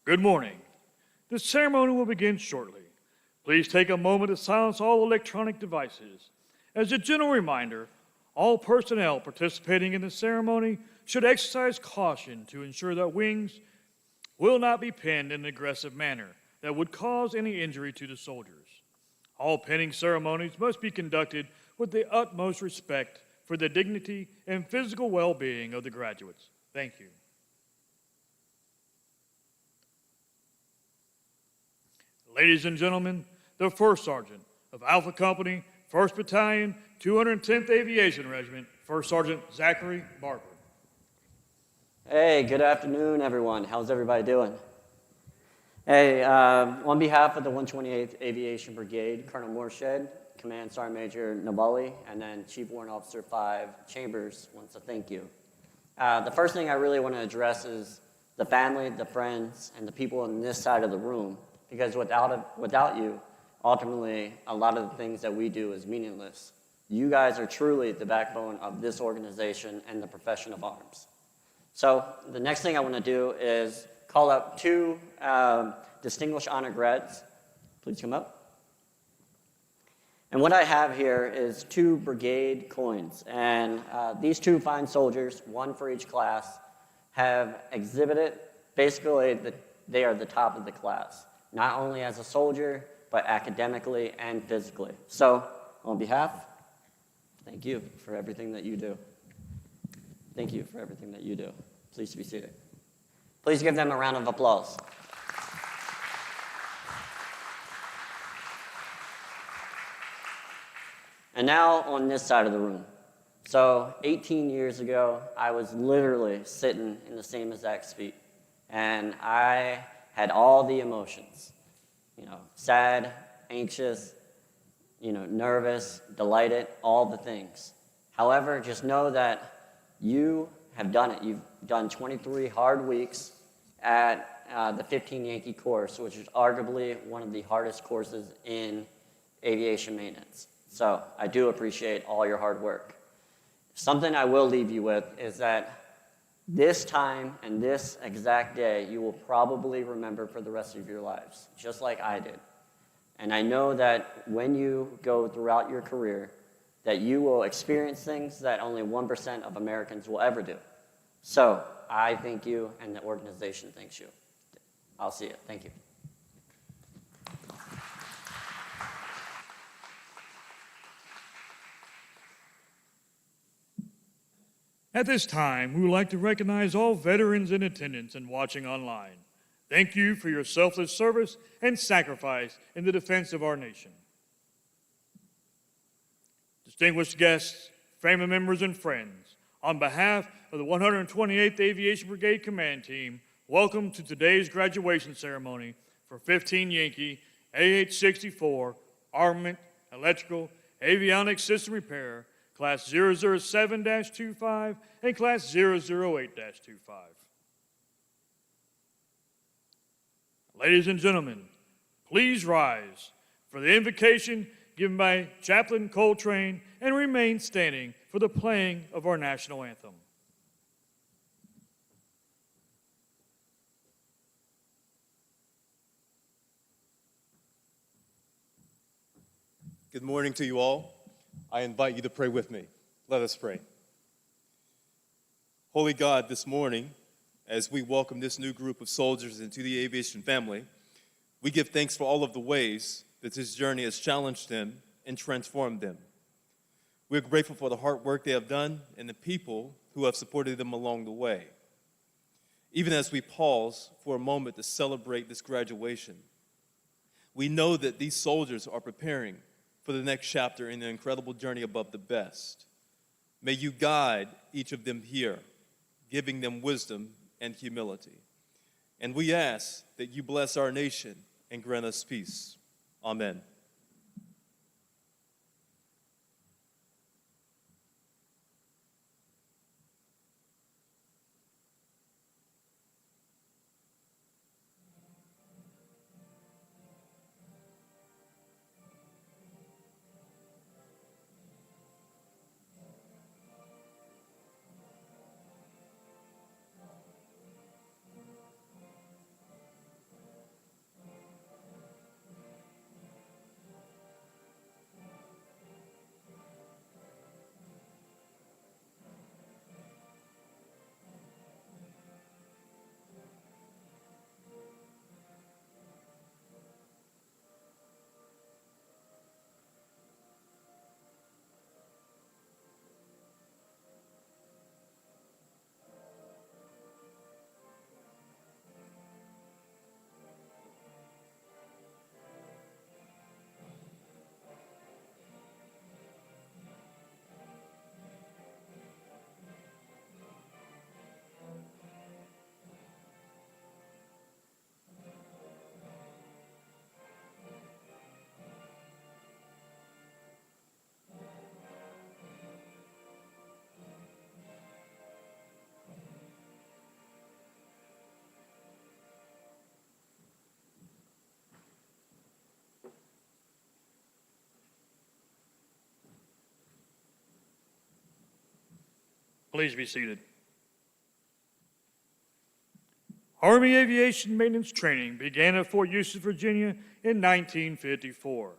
Good morning. The ceremony will begin shortly. Please take a moment to silence all electronic devices. As a general reminder, all personnel participating in the ceremony should exercise caution to ensure that wings will not be pinned in an aggressive manner that would cause any injury to the soldiers. All pinning ceremonies must be conducted with the utmost respect for the dignity and physical well-being of the graduates. Thank you. Ladies and gentlemen, the First Sergeant of Alpha Company, 1st Battalion, 210th Aviation Regiment, First Sergeant Zachary Barber. Hey, good afternoon, everyone. How's everybody doing? Hey, on behalf of the 128th Aviation Brigade, Colonel Moorshed, Command Sergeant Major Nabali, and then Chief Warrant Officer 5 Chambers wants to thank you. The first thing I really want to address is the family, the friends, and the people on this side of the room, because without you, ultimately, a lot of the things that we do is meaningless. You guys are truly the backbone of this organization and the profession of arms. So the next thing I want to do is call up two distinguished honor grads. Please come up. And what I have here is 2 brigade coins. And these 2 fine soldiers, one for each class, have exhibited basically that they are the top of the class, not only as a soldier, but academically and physically. So on behalf, thank you for everything that you do. Thank you for everything that you do. Please be seated. Please give them a round of applause. And now on this side of the room. So 18 years ago, I was literally sitting in the same exact seat. And I had all the emotions, sad, anxious, nervous, delighted, all the things. However, just know that you have done it. You've done 23 hard weeks at the 15 Yankee course, which is arguably one of the hardest courses in aviation maintenance. So I do appreciate all your hard work. Something I will leave you with is that this time and this exact day you will probably remember for the rest of your lives, just like I did. And I know that when you go throughout your career, that you will experience things that only 1% of Americans will ever do. So I thank you, and the organization thanks you. I'll see you. Thank you. At this time, we would like to recognize all veterans in attendance and watching online. Thank you for your selfless service and sacrifice in the defense of our nation. Distinguished guests, family members, and friends, on behalf of the 128th Aviation Brigade Command Team, welcome to today's graduation ceremony for 15 Yankee AH-64 Armament, Electrical, Avionics System Repair, Class 007-25 and Class 008-25. Ladies and gentlemen, please rise for the invocation given by Chaplain Coltrane and remain standing for the playing of our national anthem. Good morning to you all. I invite you to pray with me. Let us pray. Holy God, this morning, as we welcome this new group of soldiers into the aviation family, we give thanks for all of the ways that this journey has challenged them and transformed them. We're grateful for the hard work they have done and the people who have supported them along the way. Even as we pause for a moment to celebrate this graduation, we know that these soldiers are preparing for the next chapter in their incredible journey above the best. May you guide each of them here, giving them wisdom and humility. And we ask that you bless our nation and grant us peace. Amen. Please be seated. Army aviation maintenance training began at Fort Eustis, Virginia in 1954.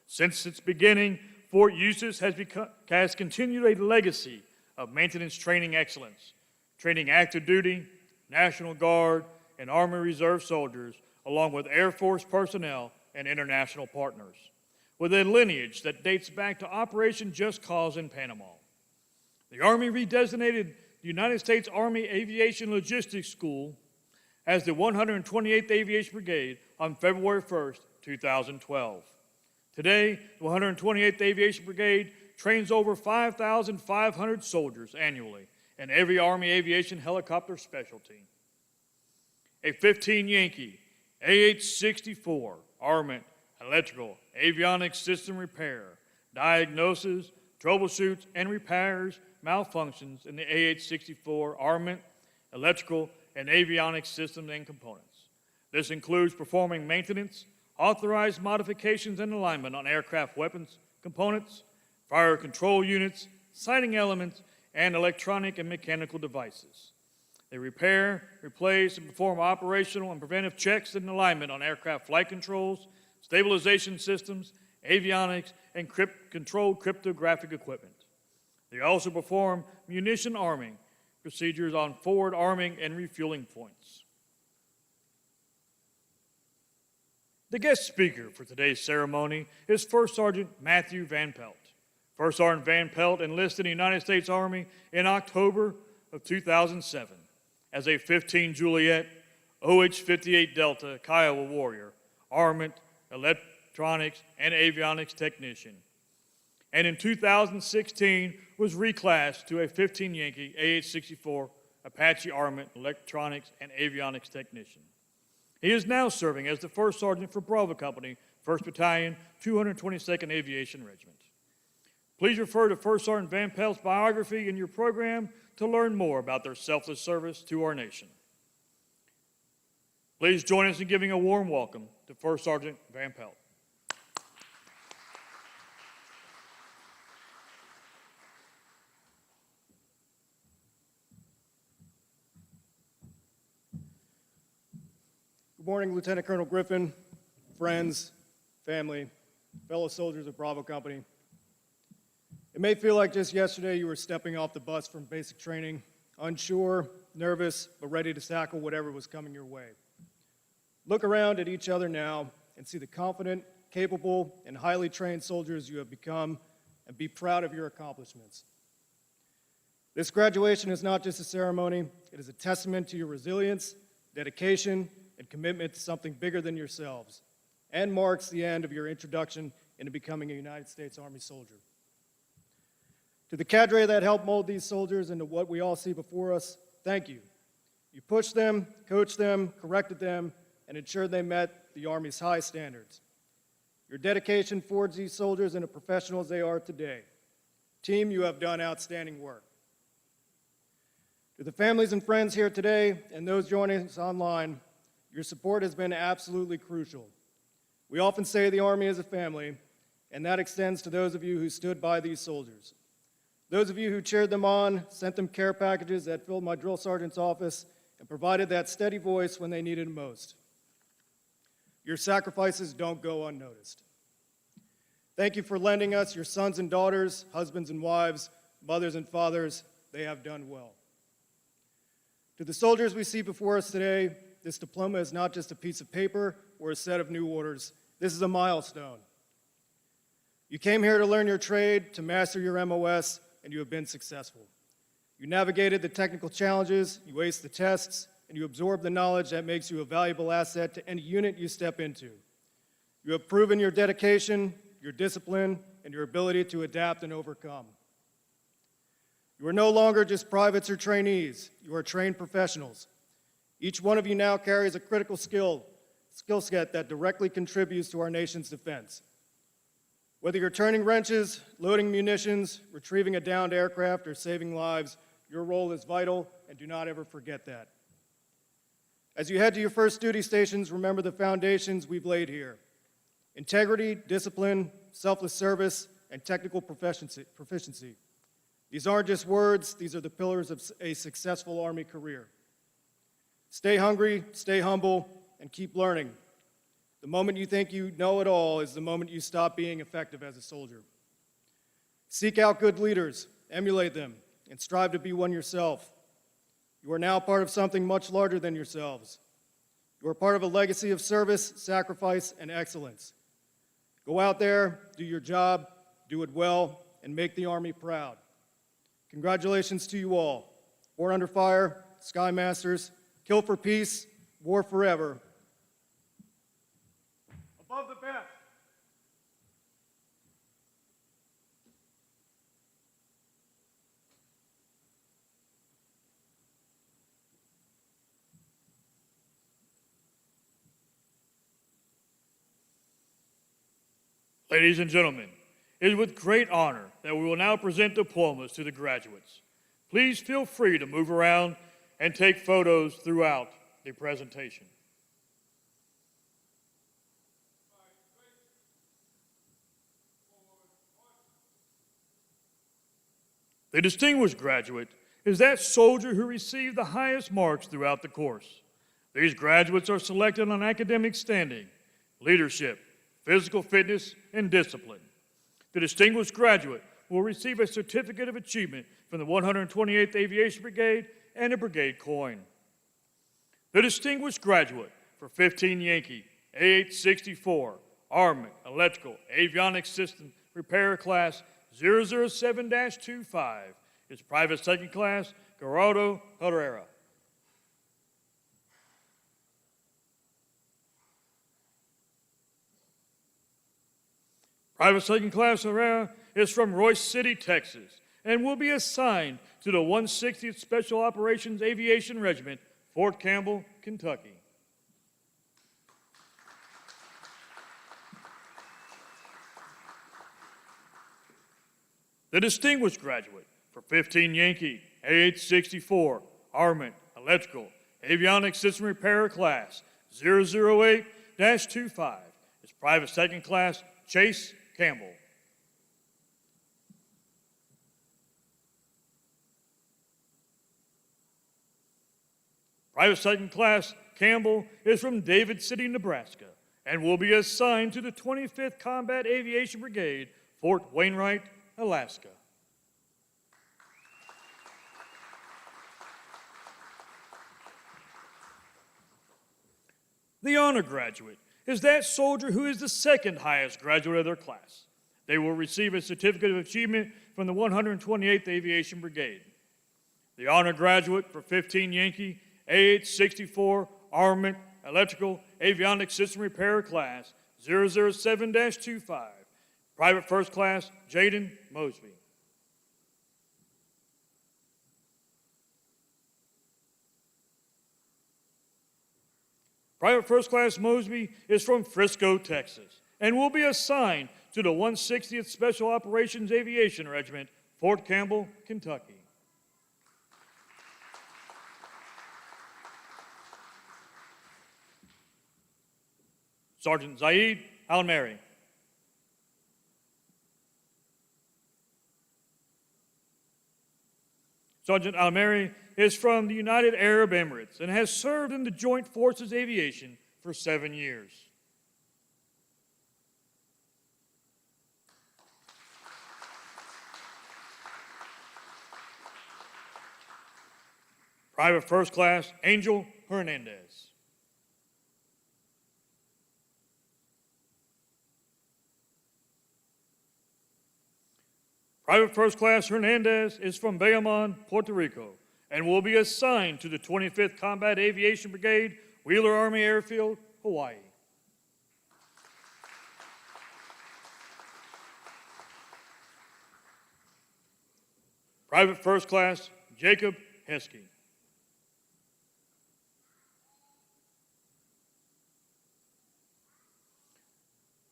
Since its beginning, Fort Eustis has continued a legacy of maintenance training excellence, training active duty, National Guard, and Army Reserve soldiers, along with Air Force personnel and international partners, with a lineage that dates back to Operation Just Cause in Panama. The Army redesignated the United States Army Aviation Logistics School as the 128th Aviation Brigade on February 1st, 2012. Today, the 128th Aviation Brigade trains over 5,500 soldiers annually in every Army aviation helicopter specialty. A 15 Yankee AH-64 armament, electrical, avionics system repair, diagnoses, troubleshoots, and repairs malfunctions in the AH-64 armament, electrical, and avionics systems and components. This includes performing maintenance, authorized modifications and alignment on aircraft weapons components, fire control units, sighting elements, and electronic and mechanical devices. They repair, replace, and perform operational and preventive checks and alignment on aircraft flight controls, stabilization systems, avionics, and controlled cryptographic equipment. They also perform munition arming procedures on forward arming and refueling points. The guest speaker for today's ceremony is First Sergeant Matthew Van Pelt. First Sergeant Van Pelt enlisted in the United States Army in October of 2007 as a 15 Juliet OH-58 Delta Kiowa Warrior, armament, electronics, and avionics technician. And in 2016 was reclassed to a 15 Yankee AH-64 Apache armament, electronics, and avionics technician. He is now serving as the First Sergeant for Bravo Company, 1st Battalion, 222nd Aviation Regiment. Please refer to First Sergeant Van Pelt's biography in your program to learn more about their selfless service to our nation. Please join us in giving a warm welcome to First Sergeant Van Pelt. Good morning, Lieutenant Colonel Griffin, friends, family, fellow soldiers of Bravo Company. It may feel like just yesterday you were stepping off the bus from basic training, unsure, nervous, but ready to tackle whatever was coming your way. Look around at each other now and see the confident, capable, and highly trained soldiers you have become, and be proud of your accomplishments. This graduation is not just a ceremony, it is a testament to your resilience, dedication, and commitment to something bigger than yourselves, and marks the end of your introduction into becoming a United States Army soldier. To the cadre that helped mold these soldiers into what we all see before us, thank you. You pushed them, coached them, corrected them, and ensured they met the Army's high standards. Your dedication forged these soldiers into professionals they are today. Team, you have done outstanding work. To the families and friends here today and those joining us online, your support has been absolutely crucial. We often say the Army is a family, and that extends to those of you who stood by these soldiers. Those of you who cheered them on, sent them care packages that filled my drill sergeant's office, and provided that steady voice when they needed it most. Your sacrifices don't go unnoticed. Thank you for lending us your sons and daughters, husbands and wives, mothers and fathers. They have done well. To the soldiers we see before us today, this diploma is not just a piece of paper or a set of new orders. This is a milestone. You came here to learn your trade, to master your MOS, and you have been successful. You navigated the technical challenges, you aced the tests, and you absorbed the knowledge that makes you a valuable asset to any unit you step into. You have proven your dedication, your discipline, and your ability to adapt and overcome. You are no longer just privates or trainees. You are trained professionals. Each one of you now carries a critical skill set that directly contributes to our nation's defense. Whether you're turning wrenches, loading munitions, retrieving a downed aircraft, or saving lives, your role is vital, and do not ever forget that. As you head to your first duty stations, remember the foundations we've laid here: integrity, discipline, selfless service, and technical proficiency. These aren't just words, these are the pillars of a successful Army career. Stay hungry, stay humble, and keep learning. The moment you think you know it all is the moment you stop being effective as a soldier. Seek out good leaders, emulate them, and strive to be one yourself. You are now part of something much larger than yourselves. You are part of a legacy of service, sacrifice, and excellence. Go out there, do your job, do it well, and make the Army proud. Congratulations to you all. Born Under Fire, Sky Masters, Kill for Peace, War Forever. Above the best. Ladies and gentlemen, it is with great honor that we will now present diplomas to the graduates. Please feel free to move around and take photos throughout the presentation. The distinguished graduate is that soldier who received the highest marks throughout the course. These graduates are selected on academic standing, leadership, physical fitness, and discipline. The distinguished graduate will receive a certificate of achievement from the 128th Aviation Brigade and a brigade coin. The distinguished graduate for 15 Yankee, A864, Armament, Electrical, Avionics System Repair Class 007-25 is Private Second Class Gerardo Herrera. Private Second Class Herrera is from Royce City, Texas, and will be assigned to the 160th Special Operations Aviation Regiment, Fort Campbell, Kentucky. The distinguished graduate for 15 Yankee, A864, Armament, Electrical, Avionics System Repair Class 008-25 is Private Second Class Chase Campbell. Private Second Class Campbell is from David City, Nebraska, and will be assigned to the 25th Combat Aviation Brigade, Fort Wainwright, Alaska. The honor graduate is that soldier who is the second highest graduate of their class. They will receive a certificate of achievement from the 128th Aviation Brigade. The honor graduate for 15 Yankee, A864, Armament, Electrical, Avionics System Repair Class 007-25, Private First Class Jaden Mosby. Private First Class Mosby is from Frisco, Texas, and will be assigned to the 160th Special Operations Aviation Regiment, Fort Campbell, Kentucky. Sergeant Zaid Almeri. Sergeant Almeri is from the United Arab Emirates and has served in the Joint Forces Aviation for 7 years. Private First Class Angel Hernandez. Private First Class Hernandez is from Bayamon, Puerto Rico, and will be assigned to the 25th Combat Aviation Brigade, Wheeler Army Airfield, Hawaii. Private First Class Jacob Heskey.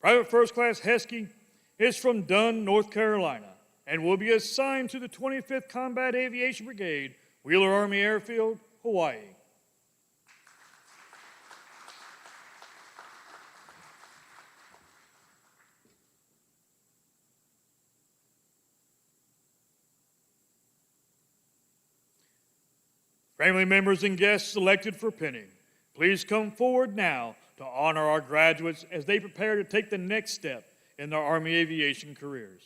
Private First Class Heskey is from Dunn, North Carolina, and will be assigned to the 25th Combat Aviation Brigade, Wheeler Army Airfield, Hawaii. Family members and guests selected for pinning, please come forward now to honor our graduates as they prepare to take the next step in their Army aviation careers.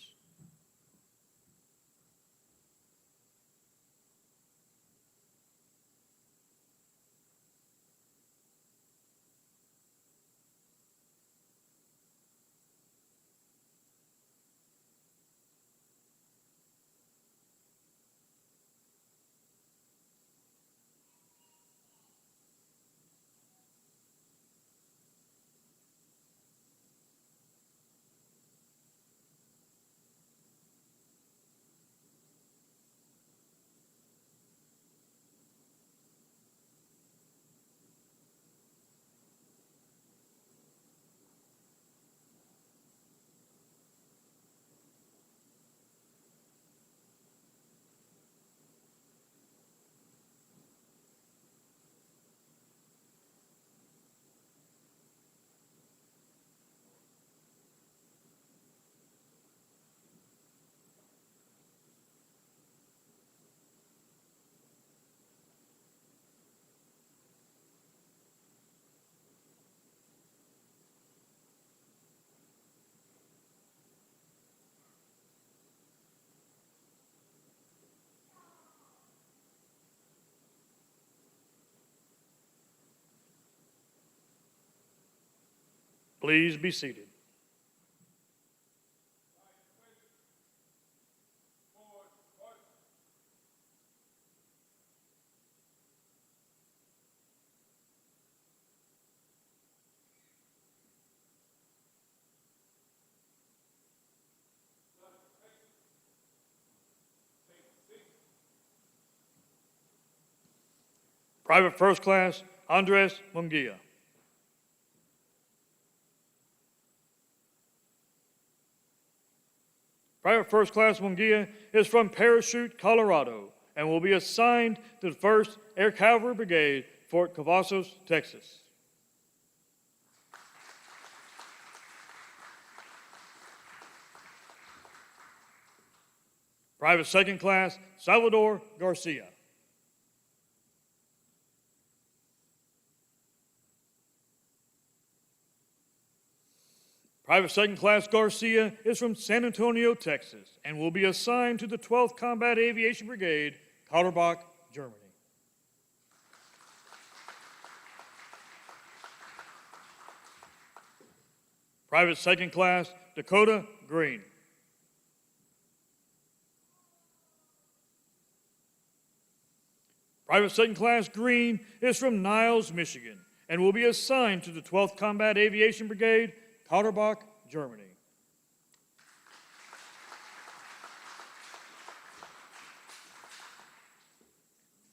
Please be seated. Private First Class Andres Munguia. Private First Class Munguia is from Parachute, Colorado, and will be assigned to the 1st Air Cavalry Brigade, Fort Cavazos, Texas. Private Second Class Salvador Garcia. Private Second Class Garcia is from San Antonio, Texas, and will be assigned to the 12th Combat Aviation Brigade, Kauterbach, Germany. Private Second Class Dakota Green. Private Second Class Green is from Niles, Michigan, and will be assigned to the 12th Combat Aviation Brigade, Kauterbach, Germany.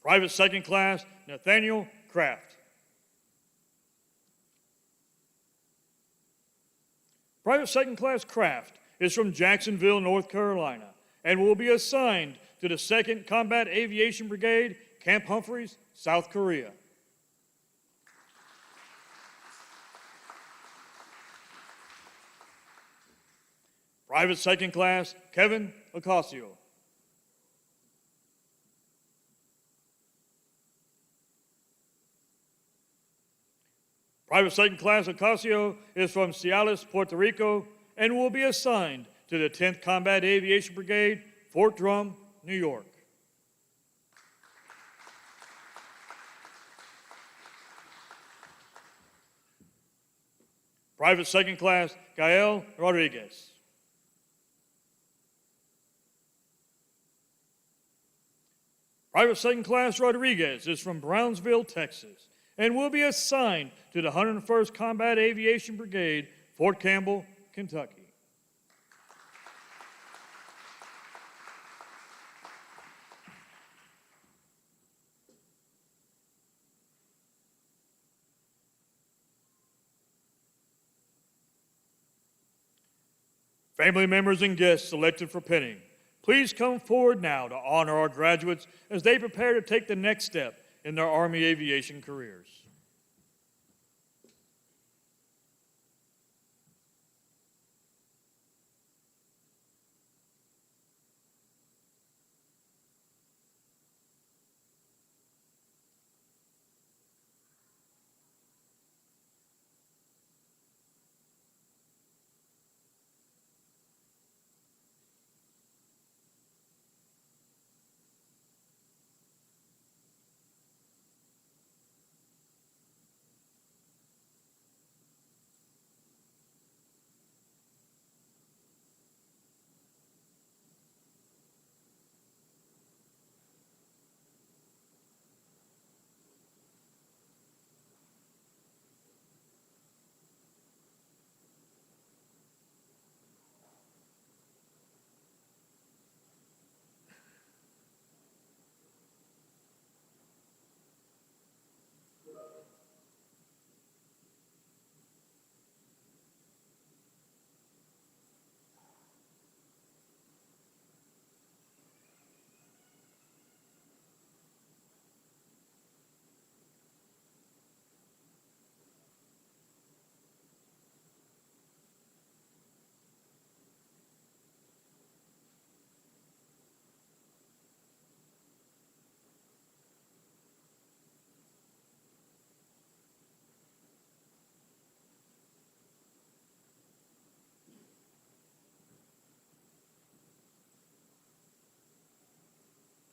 Private Second Class Nathaniel Kraft. Private Second Class Kraft is from Jacksonville, North Carolina, and will be assigned to the 2nd Combat Aviation Brigade, Camp Humphreys, South Korea. Private Second Class Kevin Ocasio. Private Second Class Ocasio is from Ciales, Puerto Rico, and will be assigned to the 10th Combat Aviation Brigade, Fort Drum, New York. Private Second Class Gael Rodriguez. Private Second Class Rodriguez is from Brownsville, Texas, and will be assigned to the 101st Combat Aviation Brigade, Fort Campbell, Kentucky. Family members and guests selected for pinning, please come forward now to honor our graduates as they prepare to take the next step in their Army aviation careers.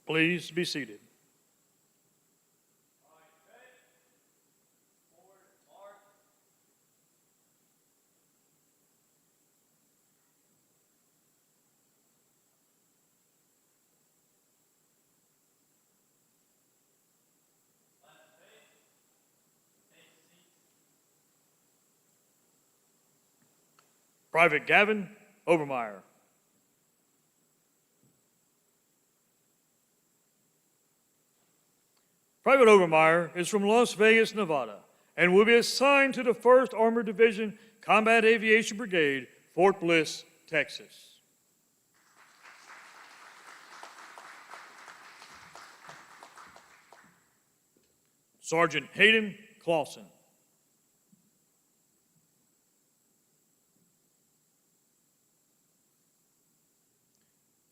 Please be seated. Private Gavin Obermeyer. Private Obermeyer is from Las Vegas, Nevada, and will be assigned to the 1st Armored Division Combat Aviation Brigade, Fort Bliss, Texas. Sergeant Hayden Clausen.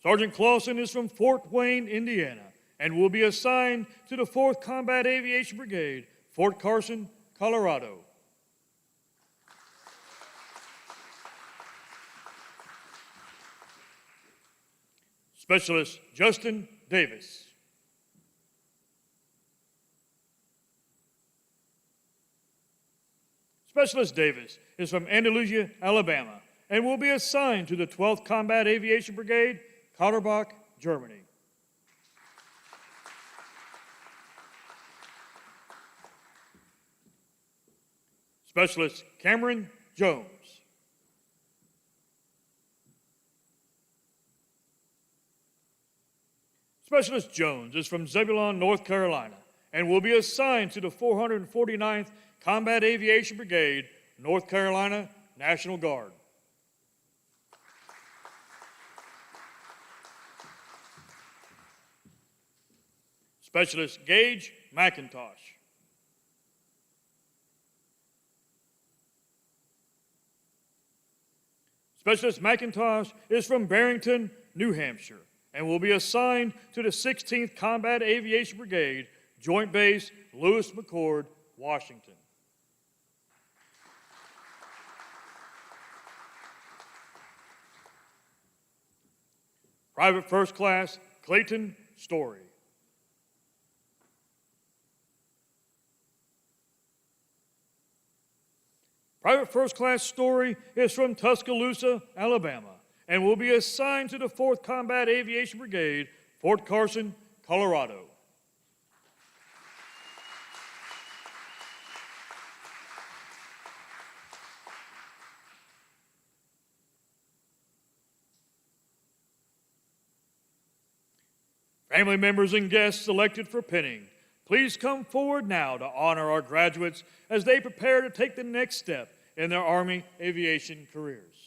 Sergeant Clausen is from Fort Wayne, Indiana, and will be assigned to the 4th Combat Aviation Brigade, Fort Carson, Colorado. Specialist Justin Davis. Specialist Davis is from Andalusia, Alabama, and will be assigned to the 12th Combat Aviation Brigade, Kauterbach, Germany. Specialist Cameron Jones. Specialist Jones is from Zebulon, North Carolina, and will be assigned to the 449th Combat Aviation Brigade, North Carolina National Guard. Specialist Gage McIntosh. Specialist McIntosh is from Barrington, New Hampshire, and will be assigned to the 16th Combat Aviation Brigade, Joint Base Lewis McChord, Washington. Private First Class Clayton Story. Private First Class Story is from Tuscaloosa, Alabama, and will be assigned to the 4th Combat Aviation Brigade, Fort Carson, Colorado. Family members and guests selected for pinning, please come forward now to honor our graduates as they prepare to take the next step in their Army aviation careers.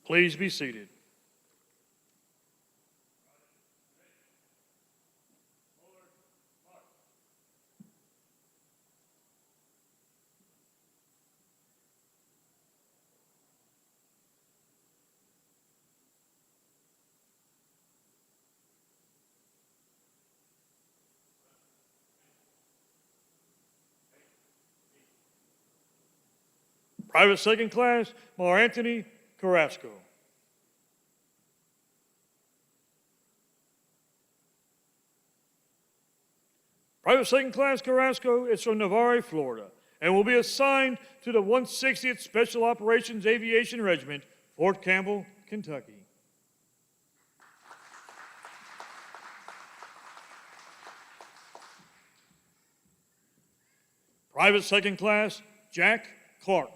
Please be seated. Private Second Class Mar Anthony Carrasco. Private Second Class Carrasco is from Navarre, Florida, and will be assigned to the 160th Special Operations Aviation Regiment, Fort Campbell, Kentucky. Private Second Class Jack Clark.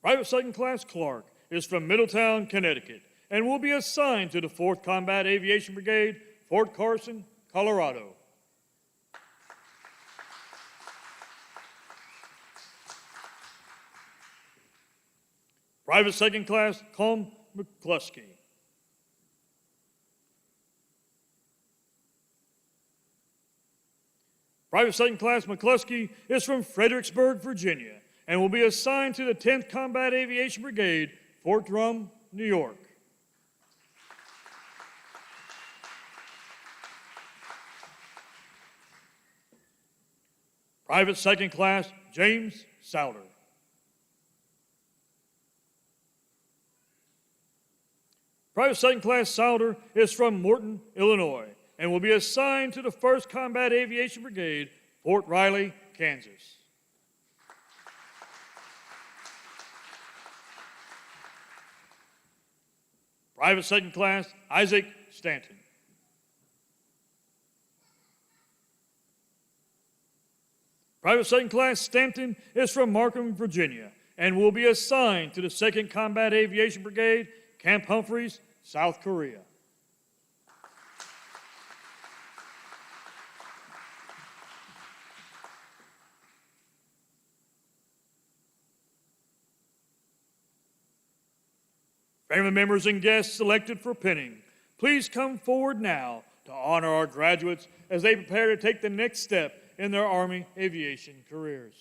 Private Second Class Clark is from Middletown, Connecticut, and will be assigned to the 4th Combat Aviation Brigade, Fort Carson, Colorado. Private Second Class Colm McCluskey. Private Second Class McCluskey is from Fredericksburg, Virginia, and will be assigned to the 10th Combat Aviation Brigade, Fort Drum, New York. Private Second Class James Souter. Private Second Class Souter is from Morton, Illinois, and will be assigned to the 1st Combat Aviation Brigade, Fort Riley, Kansas. Private Second Class Isaac Stanton. Private Second Class Stanton is from Markham, Virginia, and will be assigned to the 2nd Combat Aviation Brigade, Camp Humphreys, South Korea. Family members and guests selected for pinning, please come forward now to honor our graduates as they prepare to take the next step in their Army aviation careers.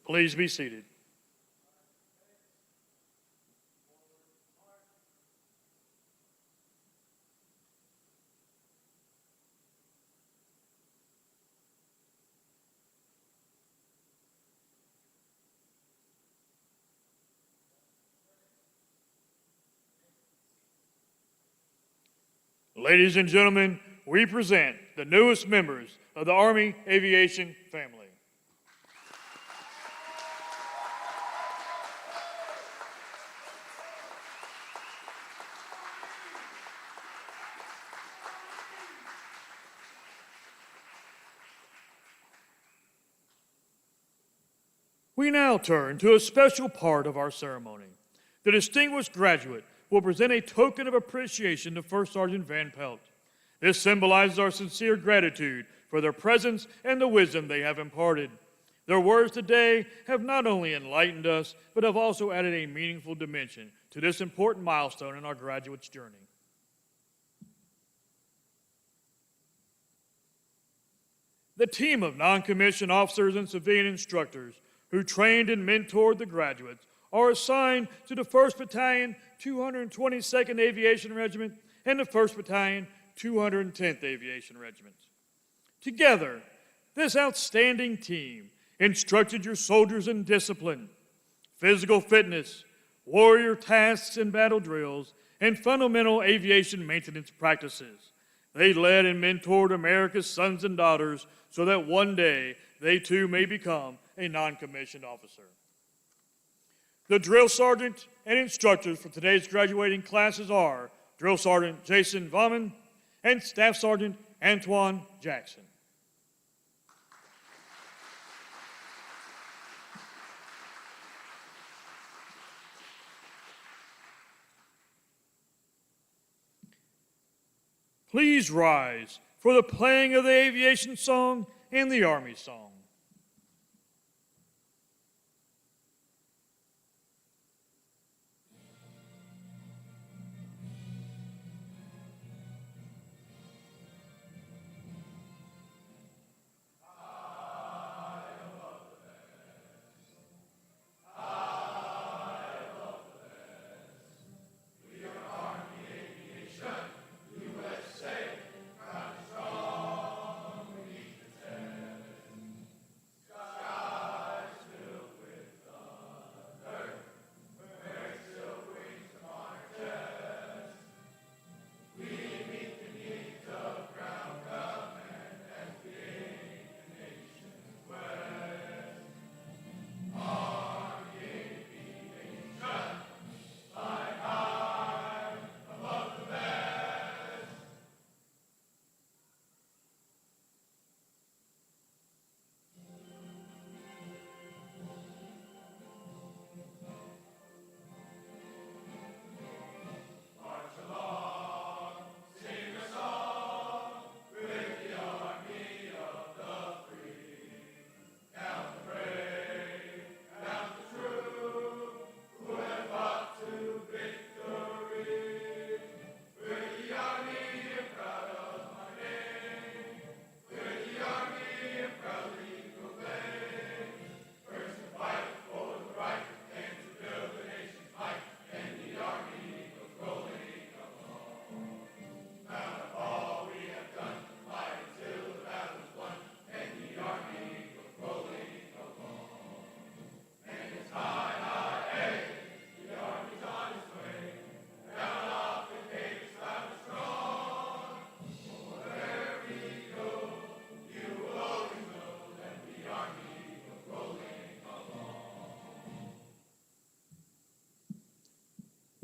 Please be seated. Ladies and gentlemen, we present the newest members of the Army Aviation family. We now turn to a special part of our ceremony. The distinguished graduate will present a token of appreciation to First Sergeant Van Pelt. This symbolizes our sincere gratitude for their presence and the wisdom they have imparted. Their words today have not only enlightened us, but have also added a meaningful dimension to this important milestone in our graduates' journey. the team of non-commissioned officers and civilian instructors who trained and mentored the graduates are assigned to the 1st Battalion, 222nd Aviation Regiment, and the 1st Battalion, 210th Aviation Regiment. Together, this outstanding team instructed your soldiers in discipline, physical fitness, warrior tasks and battle drills, and fundamental aviation maintenance practices. They led and mentored America's sons and daughters so that one day they too may become a non-commissioned officer. The drill sergeant and instructors for today's graduating classes are Drill Sergeant Jason Vaughn and Staff Sergeant Antoine Jackson. Please rise for the playing of the Aviation song and the Army song.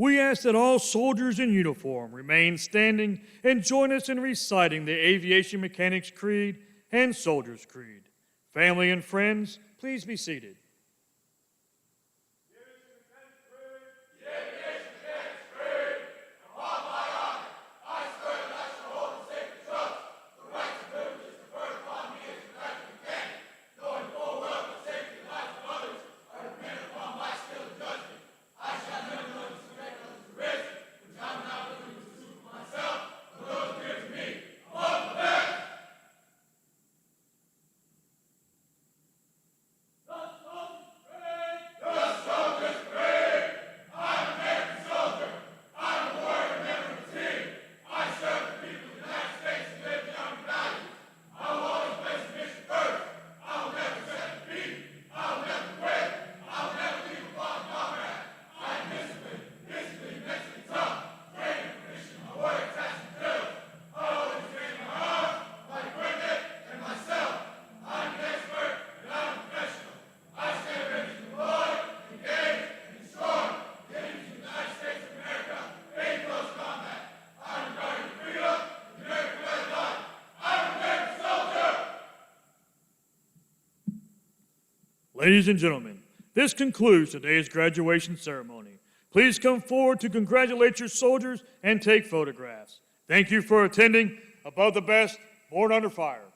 We ask that all soldiers in uniform remain standing and join us in reciting the Aviation Mechanics Creed and Soldier's Creed. Family and friends, please be seated. Ladies and gentlemen, this concludes today's graduation ceremony. Please come forward to congratulate your soldiers and take photographs. Thank you for attending. Above the best, born under fire.